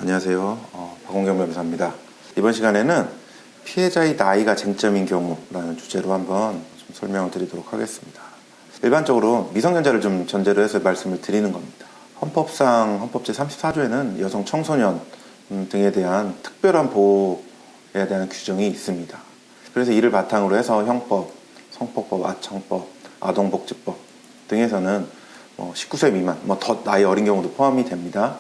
안녕하세요. 박원경 변호사입니다. 이번 시간에는 피해자의 나이가 쟁점인 경우라는 주제로 한번 좀 설명을 드리도록 하겠습니다. 일반적으로 미성년자를 좀 전제로 해서 말씀을 드리는 겁니다. 헌법상 헌법 제34조에는 여성 청소년 등에 대한 특별한 보호에 대한 규정이 있습니다. 그래서 이를 바탕으로 해서 형법, 성폭법, 아청법, 아동복지법 등에서는 19세 미만, 더 나이 어린 경우도 포함이 됩니다.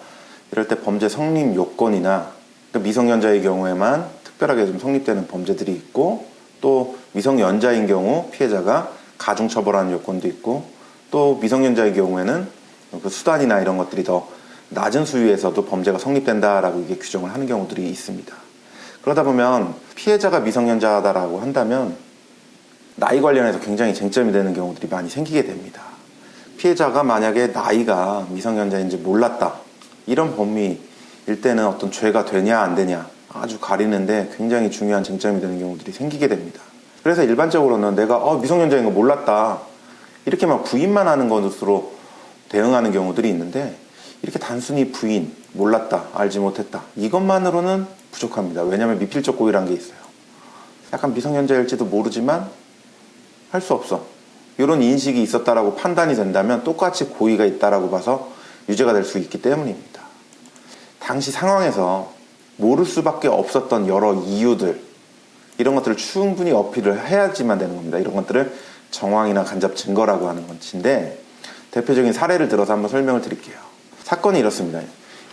이럴 때 범죄 성립 요건이나 미성년자의 경우에만 특별하게 좀 성립되는 범죄들이 있고, 또 미성년자인 경우 피해자가 가중처벌하는 요건도 있고, 또 미성년자의 경우에는 그 수단이나 이런 것들이 더 낮은 수위에서도 범죄가 성립된다라고 이게 규정을 하는 경우들이 있습니다. 그러다 보면 피해자가 미성년자다라고 한다면 나이 관련해서 굉장히 쟁점이 되는 경우들이 많이 생기게 됩니다. 피해자가 만약에 나이가 미성년자인지 몰랐다, 이런 범위일 때는 어떤 죄가 되냐 안 되냐 아주 가리는데 굉장히 중요한 쟁점이 되는 경우들이 생기게 됩니다. 그래서 일반적으로는 내가 미성년자인 거 몰랐다, 이렇게만 부인만 하는 것으로 대응하는 경우들이 있는데, 이렇게 단순히 부인, 몰랐다, 알지 못했다, 이것만으로는 부족합니다. 왜냐하면 미필적 고의라는 게 있어요. 약간 미성년자일지도 모르지만 할 수 없어, 이런 인식이 있었다라고 판단이 된다면 똑같이 고의가 있다라고 봐서 유죄가 될 수 있기 때문입니다. 당시 상황에서 모를 수밖에 없었던 여러 이유들, 이런 것들을 충분히 어필을 해야지만 되는 겁니다. 이런 것들을 정황이나 간접 증거라고 하는 것인데, 대표적인 사례를 들어서 한번 설명을 드릴게요. 사건이 이렇습니다.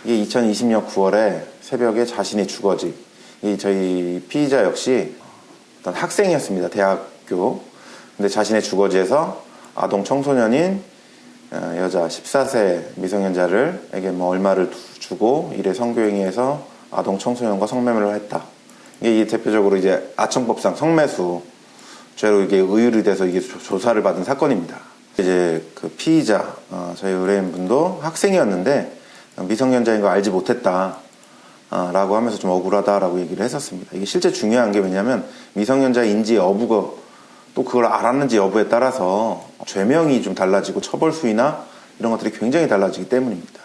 이게 2020년 9월에 새벽에 자신의 주거지, 저희 피의자 역시 어떤 학생이었습니다. 대학교. 근데 자신의 주거지에서 아동 청소년인 여자 14세 미성년자에게 얼마를 주고 일회 성교행위해서 아동 청소년과 성매매를 했다. 이게 대표적으로 이제 아청법상 성매수 죄로 이게 의율이 돼서 이게 조사를 받은 사건입니다. 이제 그 피의자, 저희 의뢰인분도 학생이었는데 미성년자인 거 알지 못했다 라고 하면서 좀 억울하다라고 얘기를 했었습니다. 이게 실제 중요한 게 왜냐면 미성년자인지 여부가, 또 그걸 알았는지 여부에 따라서 죄명이 좀 달라지고 처벌 수위나 이런 것들이 굉장히 달라지기 때문입니다.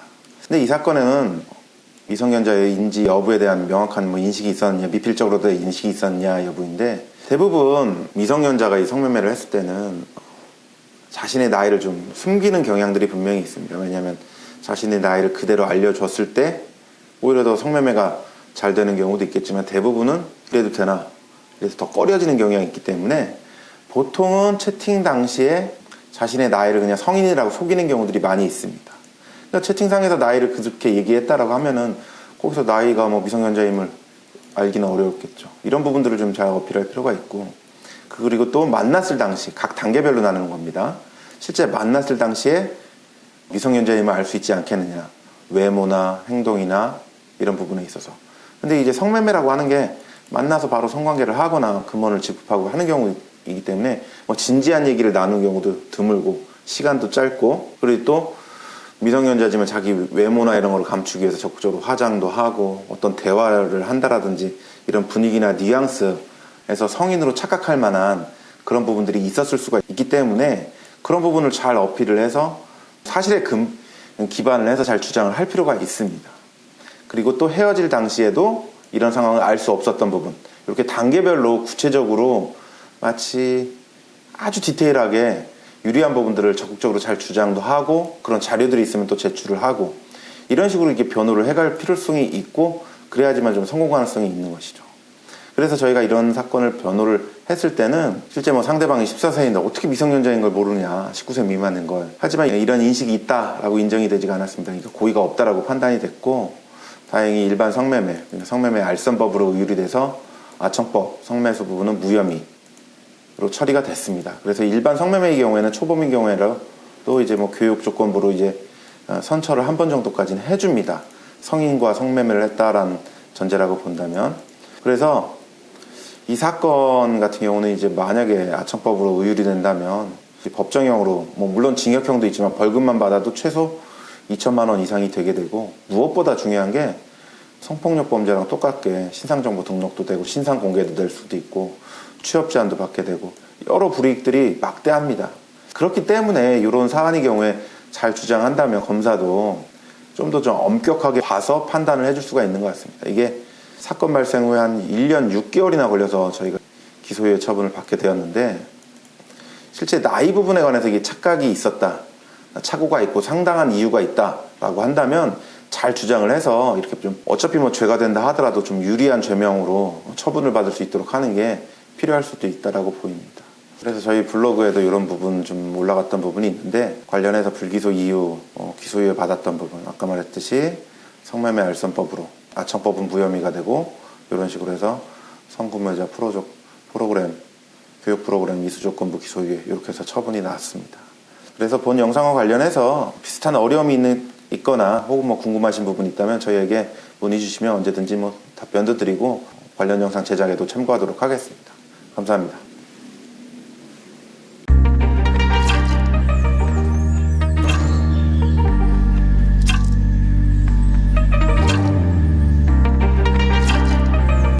근데 이 사건에는 미성년자인지 여부에 대한 명확한 인식이 있었느냐, 미필적으로도 인식이 있었느냐 여부인데, 대부분 미성년자가 이 성매매를 했을 때는 자신의 나이를 좀 숨기는 경향들이 분명히 있습니다. 왜냐하면 자신의 나이를 그대로 알려줬을 때 오히려 더 성매매가 잘 되는 경우도 있겠지만, 대부분은 그래도 되나, 그래서 더 꺼려지는 경향이 있기 때문에 보통은 채팅 당시에 자신의 나이를 그냥 성인이라고 속이는 경우들이 많이 있습니다. 그러니까 채팅상에서 나이를 그렇게 얘기했다라고 하면은 거기서 나이가 미성년자임을 알기는 어려웠겠죠. 이런 부분들을 좀 잘 어필할 필요가 있고, 그리고 또 만났을 당시, 각 단계별로 나누는 겁니다. 실제 만났을 당시에 미성년자임을 알 수 있지 않겠느냐, 외모나 행동이나 이런 부분에 있어서. 근데 이제 성매매라고 하는 게 만나서 바로 성관계를 하거나 금원을 지급하고 하는 경우이기 때문에 진지한 얘기를 나누는 경우도 드물고 시간도 짧고, 그리고 또 미성년자지만 자기 외모나 이런 걸 감추기 위해서 적극적으로 화장도 하고 어떤 대화를 한다라든지 이런 분위기나 뉘앙스에서 성인으로 착각할 만한 그런 부분들이 있었을 수가 있기 때문에, 그런 부분을 잘 어필을 해서 사실에 기반을 해서 잘 주장을 할 필요가 있습니다. 그리고 또 헤어질 당시에도 이런 상황을 알 수 없었던 부분, 이렇게 단계별로 구체적으로 마치 아주 디테일하게 유리한 부분들을 적극적으로 잘 주장도 하고, 그런 자료들이 있으면 또 제출을 하고, 이런 식으로 이렇게 변호를 해갈 필요성이 있고, 그래야지만 좀 성공 가능성이 있는 것이죠. 그래서 저희가 이런 사건을 변호를 했을 때는 실제 상대방이 14세인데 어떻게 미성년자인 걸 모르냐, 19세 미만인 걸. 하지만 이런 인식이 있다라고 인정이 되지가 않았습니다. 그러니까 고의가 없다라고 판단이 됐고, 다행히 일반 성매매, 그러니까 성매매 알선법으로 의율이 돼서 아청법 성매수 부분은 무혐의로 처리가 됐습니다. 그래서 일반 성매매의 경우에는 초범인 경우에도 이제 교육 조건부로 이제 선처를 한 번 정도까지는 해줍니다. 성인과 성매매를 했다라는 전제라고 본다면. 그래서 이 사건 같은 경우는 이제 만약에 아청법으로 의율이 된다면 법정형으로, 물론 징역형도 있지만 벌금만 받아도 최소 2천만 원 이상이 되게 되고, 무엇보다 중요한 게 성폭력 범죄랑 똑같게 신상정보 등록도 되고 신상 공개도 될 수도 있고 취업 제한도 받게 되고 여러 불이익들이 막대합니다. 그렇기 때문에 이런 사안의 경우에 잘 주장한다면 검사도 좀 더 좀 엄격하게 봐서 판단을 해줄 수가 있는 것 같습니다. 이게 사건 발생 후에 한 1년 6개월이나 걸려서 저희가 기소유예 처분을 받게 되었는데, 실제 나이 부분에 관해서 이게 착각이 있었다, 착오가 있고 상당한 이유가 있다라고 한다면 잘 주장을 해서 이렇게 좀 어차피 뭐 죄가 된다 하더라도 좀 유리한 죄명으로 처분을 받을 수 있도록 하는 게 필요할 수도 있다라고 보입니다. 그래서 저희 블로그에도 이런 부분 좀 올라갔던 부분이 있는데, 관련해서 불기소 이유, 기소유예 받았던 부분, 아까 말했듯이 성매매 알선법으로 아청법은 무혐의가 되고, 이런 식으로 해서 성구매자 프로그램, 교육 프로그램 미수조건부 기소유예, 이렇게 해서 처분이 나왔습니다. 그래서 본 영상과 관련해서 비슷한 어려움이 있거나 혹은 뭐 궁금하신 부분이 있다면 저희에게 문의 주시면 언제든지 뭐 답변도 드리고 관련 영상 제작에도 참고하도록 하겠습니다. 감사합니다.